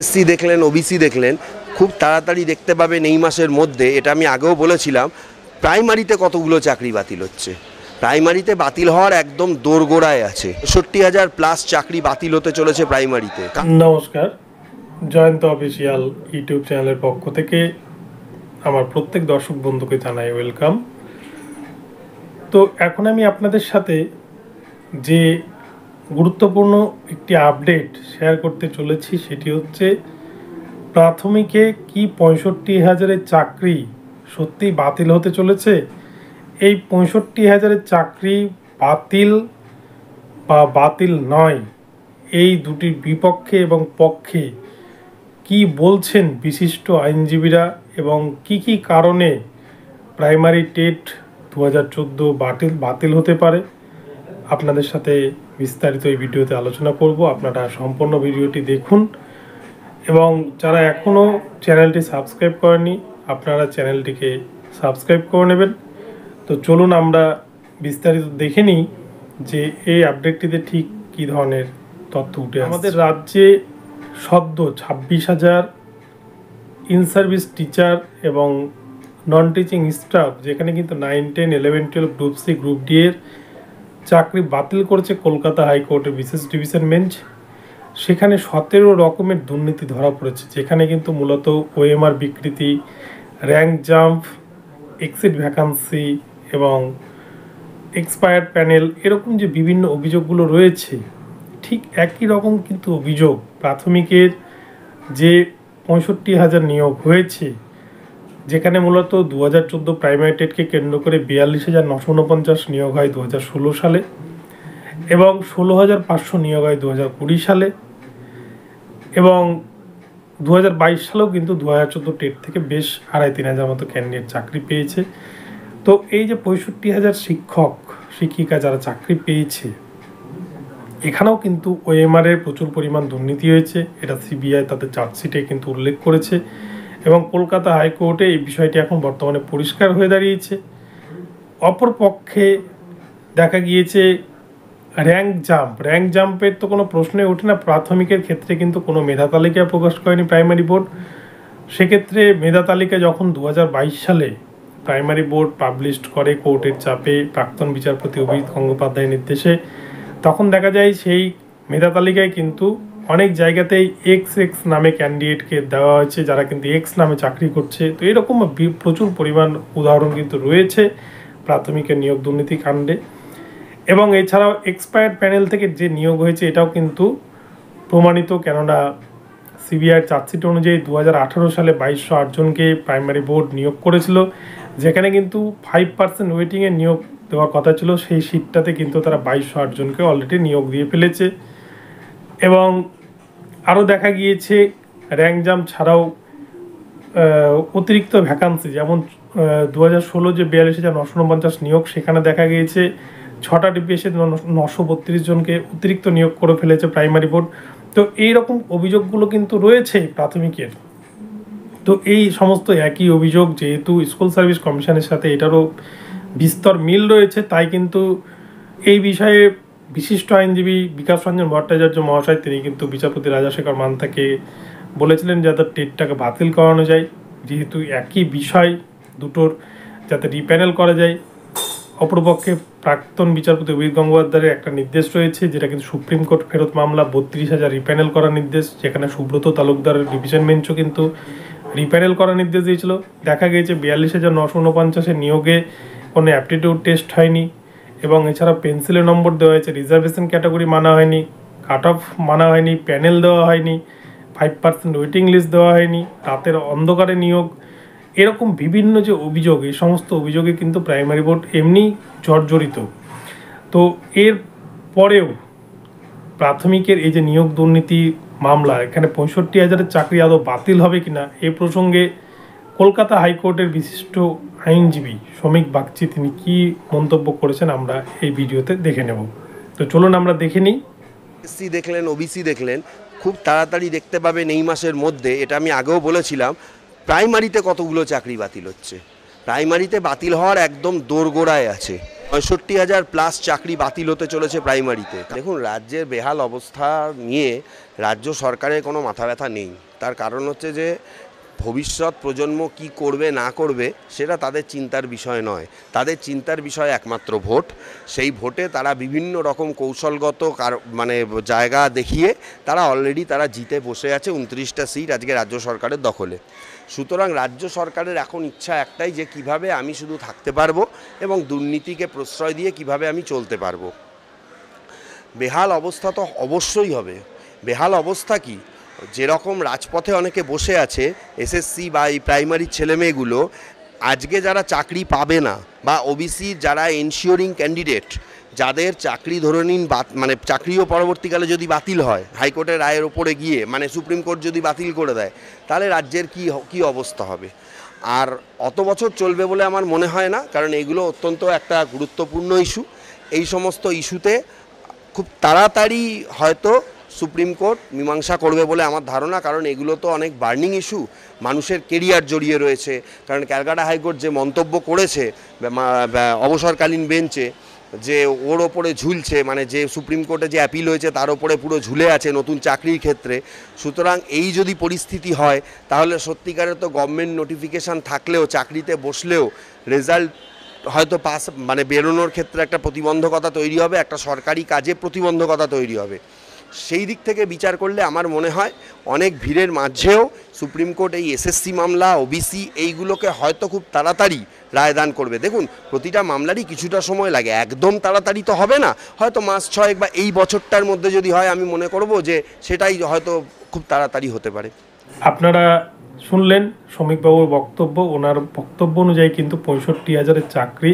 SC দেখলেন, OBC দেখলেন, খুব তাড়াতাড়ি দেখতে পাবেন এই মাসের মধ্যে। এটা আমি আগেও বলেছিলাম। প্রাইমারিতে কতগুলো চাকরি বাতিল হচ্ছে, প্রাইমারিতে বাতিল হওয়ার একদম দোরগোড়ায় আছে। ৬৬,০০০ প্লাস চাকরি বাতিল হতে চলেছে প্রাইমারিতে। নমস্কার, জয়ন্ত অফিসিয়াল ইউটিউব চ্যানেলের পক্ষ থেকে আমার প্রত্যেক দর্শক বন্ধুকে জানাই ওয়েলকাম। তো এখন আমি আপনাদের সাথে যে গুরুত্বপূর্ণ একটি আপডেট শেয়ার করতে চলেছি সেটি হচ্ছে প্রাথমিকে কি ৬৫,০০০ চাকরি সত্যিই বাতিল হতে চলেছে। এই ৬৫,০০০ চাকরি বাতিল বা বাতিল নয়, এই দুটির বিপক্ষে এবং পক্ষে কি বলছেন বিশিষ্ট আইনজীবীরা এবং কি কারণে প্রাইমারি টেট ২০১৪ বাতিল হতে পারে, আপনাদের সাথে বিস্তারিত এই ভিডিওতে আলোচনা করব। আপনারা সম্পূর্ণ ভিডিওটি দেখুন এবং যারা এখনও চ্যানেলটি সাবস্ক্রাইব করেনি আপনারা চ্যানেলটিকে সাবস্ক্রাইব করে নেবেন। তো চলুন আমরা বিস্তারিত দেখে নিই যে এই আপডেটটিতে ঠিক কী ধরনের তথ্য উঠে আসছে। আমাদের রাজ্যে সদ্য ২৬,০০০ ইন সার্ভিস টিচার এবং নন টিচিং স্টাফ, যেখানে কিন্তু 9, 10, 11, 12 গ্রুপ সি গ্রুপ ডি এর চাকরি বাতিল করেছে কলকাতা হাইকোর্টের বিশেষ ডিভিশন বেঞ্চ। সেখানে 17 রকমের দুর্নীতি ধরা পড়েছে, যেখানে কিন্তু মূলত ওএমআর বিকৃতি, র্যাঙ্ক জাম্প, এক্সিট ভ্যাকান্সি এবং এক্সপায়ার্ড প্যানেল, এরকম যে বিভিন্ন অভিযোগগুলো রয়েছে ঠিক একই রকম কিন্তু অভিযোগ প্রাথমিকের যে ৬৫,০০০ নিয়োগ হয়েছে, যেখানে মূলত ২০১৪ প্রাইমারি টেটকে কেন্দ্র করে ৪২,৯৪৯ নিয়োগ হয় ২০১৬ সালে এবং ১৬,৫০০ নিয়োগ হয় ২০২০ সালে এবং ২০২২ সালেও কিন্তু ২০১৪ টেট থেকে বেশ ২,৫০০ মতো ক্যান্ডিডেট চাকরি পেয়েছে। তো এই যে ৬৫,০০০ শিক্ষক শিক্ষিকা যারা চাকরি পেয়েছে, এখানেও কিন্তু ওএমআরের প্রচুর পরিমাণ দুর্নীতি হয়েছে, এটা সিবিআই তাদের চার্জশিটে কিন্তু উল্লেখ করেছে এবং কলকাতা হাইকোর্টে এই বিষয়টি এখন বর্তমানে পরিষ্কার হয়ে দাঁড়িয়েছে। অপরপক্ষে দেখা গিয়েছে র্যাঙ্ক জাম্পের তো কোনো প্রশ্নই ওঠে না। প্রাথমিকের ক্ষেত্রে কিন্তু কোনো মেধা তালিকা প্রকাশ করেনি প্রাইমারি বোর্ড। সেক্ষেত্রে মেধা তালিকা যখন ২০২২ সালে প্রাইমারি বোর্ড পাবলিশ করে কোর্টের চাপে প্রাক্তন বিচারপতি অভিজিৎ গঙ্গোপাধ্যায়ের নির্দেশে, তখন দেখা যায় সেই মেধা তালিকায় কিন্তু অনেক জায়গাতেই এক্স নামে ক্যান্ডিডেটকে দেওয়া হয়েছে, যারা কিন্তু এক্স নামে চাকরি করছে। তো এরকম প্রচুর পরিমাণ উদাহরণ কিন্তু রয়েছে প্রাথমিকের নিয়োগ দুর্নীতি কাণ্ডে। এবং এছাড়াও এক্সপায়ার্ড প্যানেল থেকে যে নিয়োগ হয়েছে এটাও কিন্তু প্রমাণিত, কেননা সিবিআই চার্জশিট অনুযায়ী ২০১৮ সালে ২২০৮ জনকে প্রাইমারি বোর্ড নিয়োগ করেছিল, যেখানে কিন্তু 5% ওয়েটিংয়ে নিয়োগ দেওয়ার কথা ছিল। সেই সিটটাতে কিন্তু তারা ২২০৮ জনকে অলরেডি নিয়োগ দিয়ে ফেলেছে। এবং আরও দেখা গিয়েছে র্যাঙ্ক জাম্প ছাড়াও অতিরিক্ত ভ্যাকান্সি, যেমন ২০১৬ যে ৪২,৯৪৯ নিয়োগ, সেখানে দেখা গিয়েছে 6টা ডিপিএসে 932 জনকে অতিরিক্ত নিয়োগ করে ফেলেছে প্রাইমারি বোর্ড। তো এইরকম অভিযোগগুলো কিন্তু রয়েছে প্রাথমিকের। তো এই সমস্ত একই অভিযোগ, যেহেতু স্কুল সার্ভিস কমিশনের সাথে এটারও বিস্তর মিল রয়েছে, তাই কিন্তু এই বিষয়ে বিশিষ্ট আইনজীবী বিকাশ রঞ্জন ভট্টাচার্য মহাশয় তিনি কিন্তু বিচারপতি রাজাশেখর মান্থাকে বলেছিলেন যাতে টেটটাকে বাতিল করানো যায়, যেহেতু একই বিষয় দুটোর যাতে রিপ্যানেল করা যায়। অপরপক্ষে প্রাক্তন বিচারপতি অভিজিৎ গঙ্গোপাধ্যায়ের একটা নির্দেশ রয়েছে, যেটা কিন্তু সুপ্রিম কোর্ট ফেরত মামলা ৩২,০০০ রিপ্যানেল করার নির্দেশ, যেখানে সুব্রত তালুকদারের ডিভিশন বেঞ্চও কিন্তু রিপ্যানেল করার নির্দেশ দিয়েছিল। দেখা গিয়েছে ৪২,৯৪৯ নিয়োগে কোনো অ্যাপটিটিউড টেস্ট হয়নি এবং এছাড়া পেন্সিলের নম্বর দেওয়া হয়েছে, রিজার্ভেশন ক্যাটাগরি মানা হয়নি, কাট অফ মানা হয়নি, প্যানেল দেওয়া হয়নি, 5% ওয়েটিং লিস্ট দেওয়া হয়নি, রাতের অন্ধকারে নিয়োগ, এরকম বিভিন্ন যে অভিযোগ, এই সমস্ত অভিযোগে কিন্তু প্রাইমারি বোর্ড এমনি জর্জরিত। তো এর পরেও প্রাথমিকের এই যে নিয়োগ দুর্নীতি মামলা, এখানে ৬৫,০০০ চাকরি আদৌ বাতিল হবে কিনা, এই প্রসঙ্গে কলকাতা হাইকোর্টের বিশিষ্ট আইনজীবী শ্রমিক বাগচি তিনি কি মন্তব্য করেছেন আমরা এই ভিডিওতে দেখে নেব। তো চলুন আমরা দেখে নিই। এসসি দেখলেন, ওবিসি দেখলেন, খুব তাড়াতাড়ি দেখতে পাবেন এই মাসের মধ্যে। এটা আমি আগেও বলেছিলাম। প্রাইমারিতে কতগুলো চাকরি বাতিল হচ্ছে, প্রাইমারিতে বাতিল হওয়ার একদম দোরগোড়ায় আছে। 65,000 প্লাস চাকরি বাতিল হতে চলেছে প্রাইমারিতে। দেখুন, রাজ্যের বেহাল অবস্থা নিয়ে রাজ্য সরকারের কোনো মাথা ব্যথা নেই। তার কারণ হচ্ছে যে ভবিষ্যৎ প্রজন্ম কি করবে না করবে সেটা তাদের চিন্তার বিষয় নয়। তাদের চিন্তার বিষয় একমাত্র ভোট। সেই ভোটে তারা বিভিন্ন রকম কৌশলগত জায়গা দেখিয়ে তারা অলরেডি জিতে বসে আছে। 29টা সিট আজকে রাজ্য সরকারের দখলে। সুতরাং রাজ্য সরকারের এখন ইচ্ছা একটাই, যে কিভাবে আমি শুধু থাকতে পারবো এবং দুর্নীতিকে প্রশ্রয় দিয়ে কিভাবে আমি চলতে পারবো। বেহাল অবস্থা তো অবশ্যই হবে। বেহাল অবস্থা কি, যেরকম রাজপথে অনেকে বসে আছে এসএসসি বা এই প্রাইমারির ছেলেমেয়েগুলো, আজকে যারা চাকরি পাবে না বা ওবিসি যারা এনশিওরিং ক্যান্ডিডেট, যাদের চাকরি ধরে নিন চাকরিও পরবর্তীকালে যদি বাতিল হয় হাইকোর্টের রায়ের ওপরে গিয়ে, সুপ্রিম কোর্ট যদি বাতিল করে দেয়, তাহলে রাজ্যের কি অবস্থা হবে। আর অত বছর চলবে বলে আমার মনে হয় না, কারণ এগুলো অত্যন্ত একটা গুরুত্বপূর্ণ ইস্যু। এই সমস্ত ইস্যুতে খুব তাড়াতাড়ি হয়তো সুপ্রিম কোর্ট মীমাংসা করবে বলে আমার ধারণা, কারণ এগুলো তো অনেক বার্নিং ইস্যু, মানুষের কেরিয়ার জড়িয়ে রয়েছে। কারণ ক্যালকাটা হাইকোর্ট যে মন্তব্য করেছে অবসরকালীন বেঞ্চে, যে ওর ওপরে ঝুলছে, যে সুপ্রিম কোর্টে যে অ্যাপিল হয়েছে তার ওপরে পুরো ঝুলে আছে নতুন চাকরির ক্ষেত্রে। সুতরাং এই যদি পরিস্থিতি হয়, তাহলে সত্যিকারের তো গভর্নমেন্ট নোটিফিকেশান থাকলেও চাকরিতে বসলেও রেজাল্ট হয়তো পাস বেরোনোর ক্ষেত্রে একটা প্রতিবন্ধকতা তৈরি হবে, একটা সরকারি কাজে প্রতিবন্ধকতা তৈরি হবে। সেই দিক থেকে বিচার করলে আমার মনে হয় অনেক ভিড়ের মাঝেও সুপ্রিম কোর্ট এই এসএসসি মামলা, ওবিসি এইগুলোকে হয়তো খুব তাড়াতাড়ি রায়দান করবে। দেখুন, প্রতিটা মামলারই কিছুটা সময় লাগে, একদম তাড়াতাড়ি তো হবে না। হয়তো মাস 6 বা এই বছরটার মধ্যে যদি হয়, আমি মনে করব যে সেটাই হয়তো খুব তাড়াতাড়ি হতে পারে। আপনারা শুনলেন শ্রমিকবাবুর বক্তব্য। ওনার বক্তব্য অনুযায়ী কিন্তু 65,000 চাকরি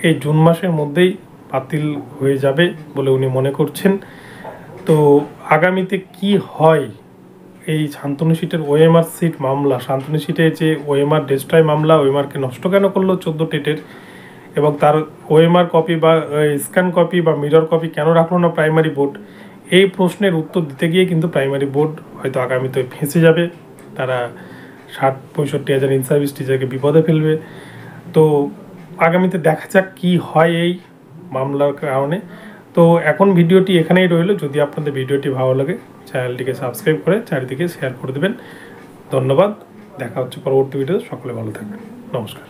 এই জুন মাসের মধ্যেই বাতিল হয়ে যাবে বলে উনি মনে করছেন। তো আগামীতে কি হয়, এই শান্তনু সিটের ওএমআর সিট মামলা, শান্তনু সিটের যে ওএমআর ডেস্ট্রয় মামলা, ওএমআরকে নষ্ট কেন করলো 14 টেটের, এবং তার ওএমআর কপি বা স্ক্যান কপি বা মিরর কপি কেন রাখলো না প্রাইমারি বোর্ড, এই প্রশ্নের উত্তর দিতে গিয়ে কিন্তু প্রাইমারি বোর্ড হয়তো আগামীতে ফেঁসে যাবে। তারা 65,000 ইন সার্ভিস টিচারকে বিপদে ফেলবে। তো আগামীতে দেখা যাক কী হয় এই মামলার কারণে। তো এখন ভিডিওটি এখানেই রইল। যদি আপনাদের ভিডিওটি ভালো লাগে, চ্যানেলটিকে সাবস্ক্রাইব করে চারিদিকে শেয়ার করে দেবেন। ধন্যবাদ। দেখা হচ্ছে পরবর্তী ভিডিওতে। সকলে ভালো থাকবেন। নমস্কার।